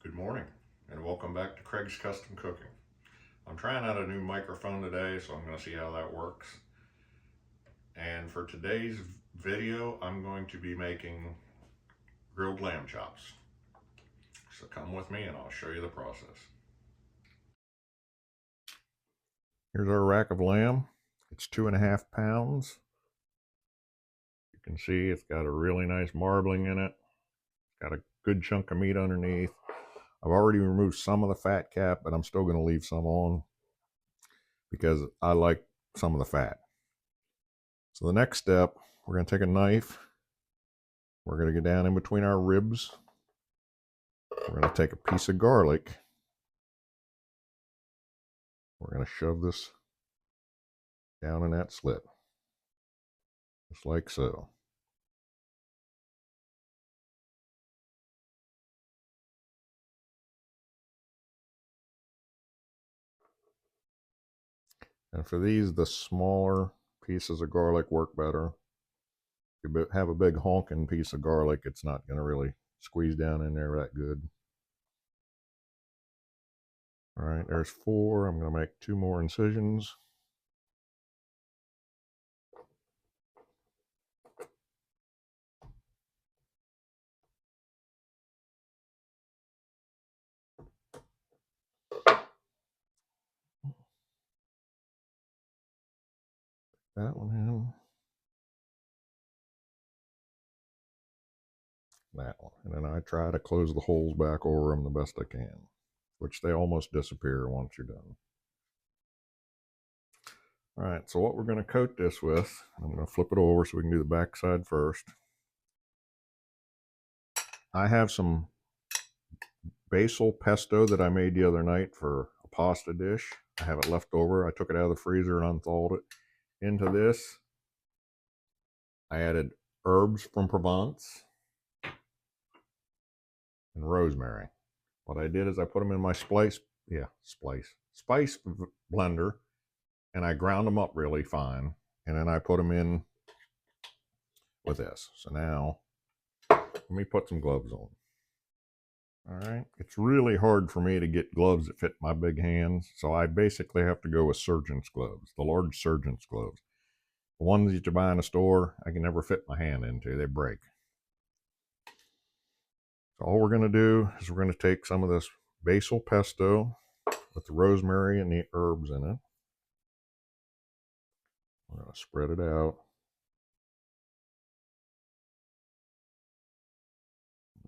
Good morning and welcome back to Craig's Custom Cooking. I'm trying out a new microphone today, so I'm going to see how that works. And for today's video, I'm going to be making grilled lamb chops. So come with me and I'll show you the process. Here's our rack of lamb. It's 2.5 pounds. You can see it's got a really nice marbling in it. It's got a good chunk of meat underneath. I've already removed some of the fat cap, but I'm still going to leave some on because I like some of the fat. So the next step, we're going to take a knife. We're going to go down in between our ribs. We're going to take a piece of garlic. We're going to shove this down in that slit, just like so. And for these, the smaller pieces of garlic work better. If you have a big honking piece of garlic, it's not going to really squeeze down in there that good. All right, there's 4. I'm going to make 2 more incisions. That one in. That one. And then I try to close the holes back over them the best I can, which they almost disappear once you're done. All right, so what we're going to coat this with, I'm going to flip it over so we can do the back side first. I have some basil pesto that I made the other night for a pasta dish. I have it left over. I took it out of the freezer and unthawed it. Into this, I added herbs from Provence and rosemary. What I did is I put them in my spice blender, and I ground them up really fine, and then I put them in with this. So now, let me put some gloves on. All right, it's really hard for me to get gloves that fit my big hands, so I basically have to go with surgeon's gloves, the large surgeon's gloves. The ones that you buy in a store, I can never fit my hand into, they break. So all we're going to do is we're going to take some of this basil pesto with the rosemary and the herbs in it. We're going to spread it out.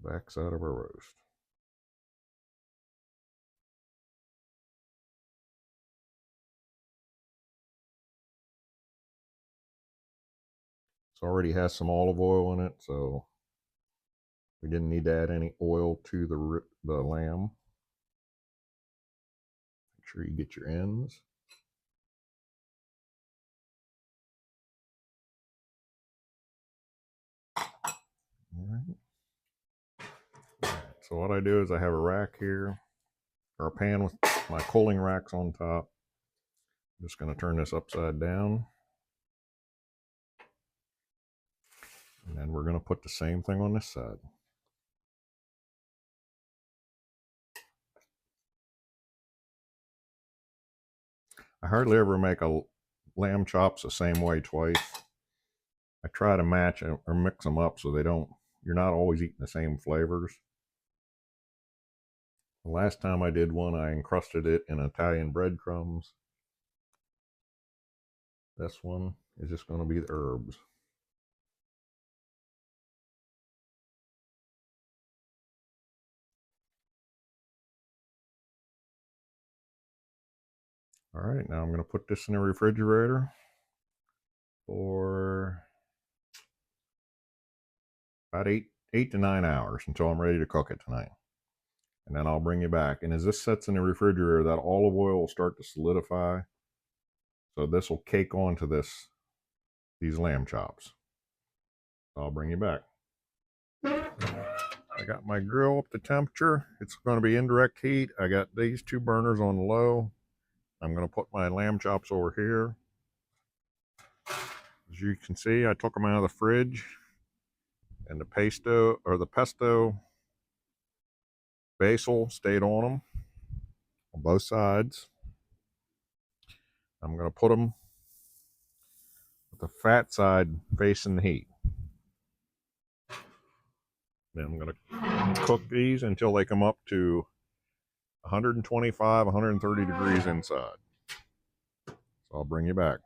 The back side of our roast. This already has some olive oil in it, so we didn't need to add any oil to the lamb. Make sure you get your ends. All right. So what I do is I have a rack here, or a pan with my cooling racks on top. I'm just going to turn this upside down. And then we're going to put the same thing on this side. I hardly ever make a lamb chops the same way twice. I try to match or mix them up so you're not always eating the same flavors. The last time I did one, I encrusted it in Italian breadcrumbs. This one is just going to be the herbs. All right, now I'm going to put this in the refrigerator for about 8 to 9 hours until I'm ready to cook it tonight. And then I'll bring you back. And as this sets in the refrigerator, that olive oil will start to solidify. So this will cake onto these lamb chops. I'll bring you back. I got my grill up to temperature. It's going to be indirect heat. I got these 2 burners on low. I'm going to put my lamb chops over here. As you can see, I took them out of the fridge, and the pesto basil stayed on them on both sides. I'm going to put them with the fat side facing the heat. Then I'm going to cook these until they come up to 125, 130 degrees inside. So I'll bring you back.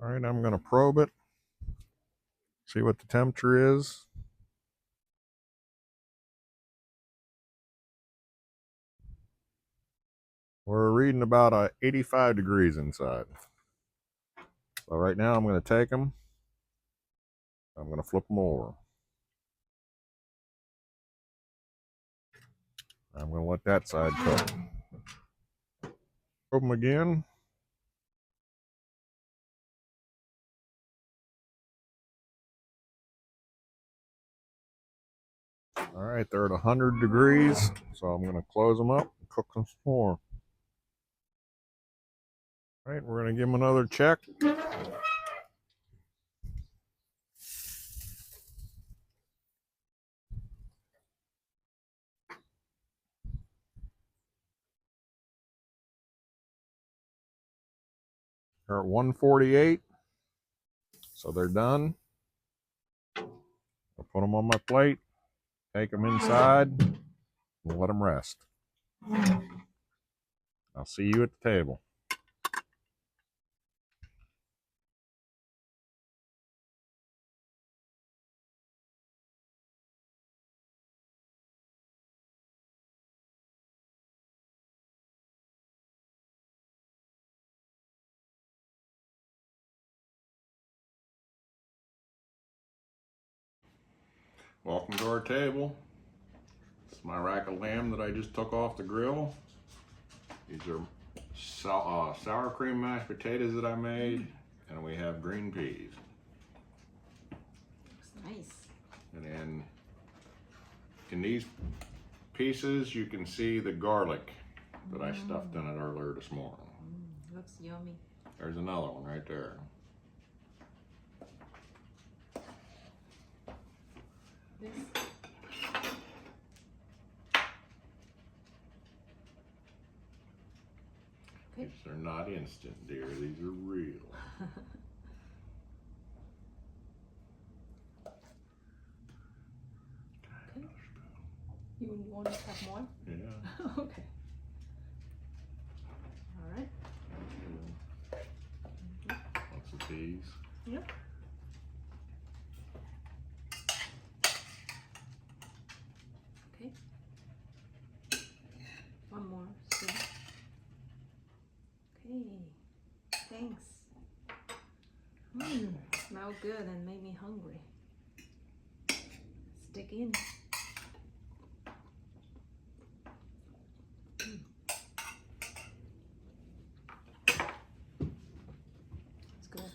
All right, I'm going to probe it, see what the temperature is. We're reading about 85 degrees inside. So right now I'm going to take them. I'm going to flip them over. I'm going to let that side cook. Probe them again. All right, they're at 100 degrees, so I'm going to close them up and cook them some more. All right, we're going to give them another check. They're at 148, so they're done. I'll put them on my plate, take them inside, and let them rest. I'll see you at the table. Welcome to our table. This is my rack of lamb that I just took off the grill. These are sour cream mashed potatoes that I made, and we have green peas. Looks nice. And then in these pieces, you can see the garlic that I stuffed in it earlier this morning. Looks yummy. There's another one right there. This. Okay. These are not instant, dear. These are real. Okay. You want to have more? Yeah. Okay. All right. Lots of peas. Yep. Okay. One more spoon. Okay. Thanks. Smell good and made me hungry. Stick in. It's good.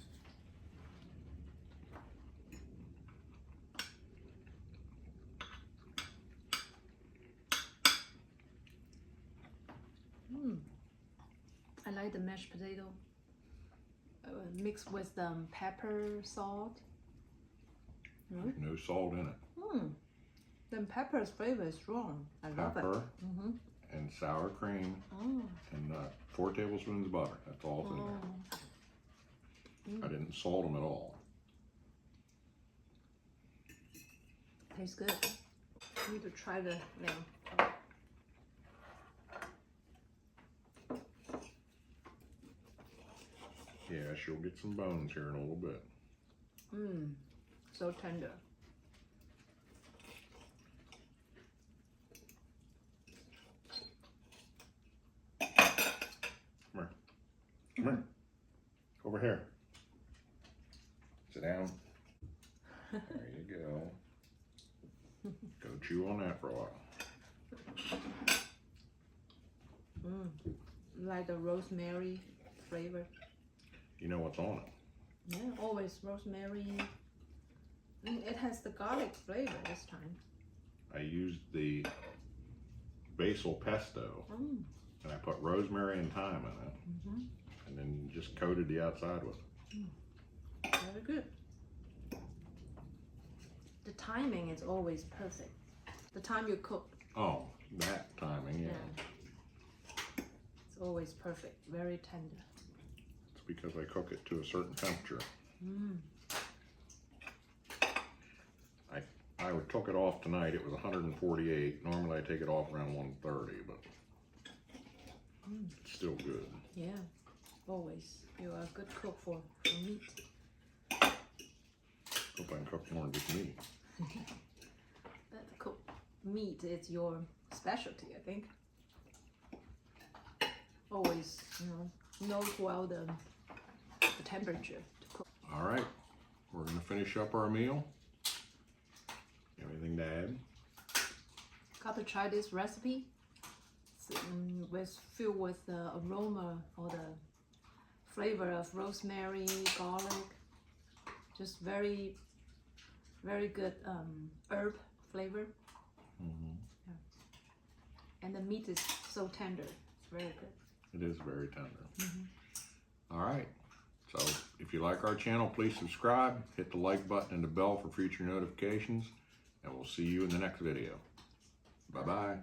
I like the mashed potato mixed with pepper, salt. There's no salt in it. The pepper's flavor is strong. I love it. Pepper and sour cream and 4 tablespoons of butter. That's all in there. I didn't salt them at all. Tastes good. I need to try the lamb. Yeah, she'll get some bones here in a little bit. So tender. Come here. Come here. Over here. Sit down. There you go. Go chew on that for a while. Like the rosemary flavor. You know what's on it? Yeah, always rosemary. It has the garlic flavor this time. I used the Basil Pesto, and I put rosemary and thyme in it, and then just coated the outside with it. Very good. The timing is always perfect. The time you cook. Oh, that timing, yeah. It's always perfect, very tender. It's because I cook it to a certain temperature. I took it off tonight. It was 148. Normally I take it off around 130, but it's still good. Yeah, always. You are a good cook for meat. Hope I can cook more than just meat. That cook meat is your specialty, I think. Always, knows well the temperature to cook. All right, we're gonna finish up our meal. Anything to add? Got to try this recipe. It's filled with the aroma or the flavor of rosemary, garlic. Just very, very good herb flavor. Yeah. And the meat is so tender. It's very good. It is very tender. All right. So if you like our channel, please subscribe, hit the like button and the bell for future notifications, and we'll see you in the next video. Bye-bye.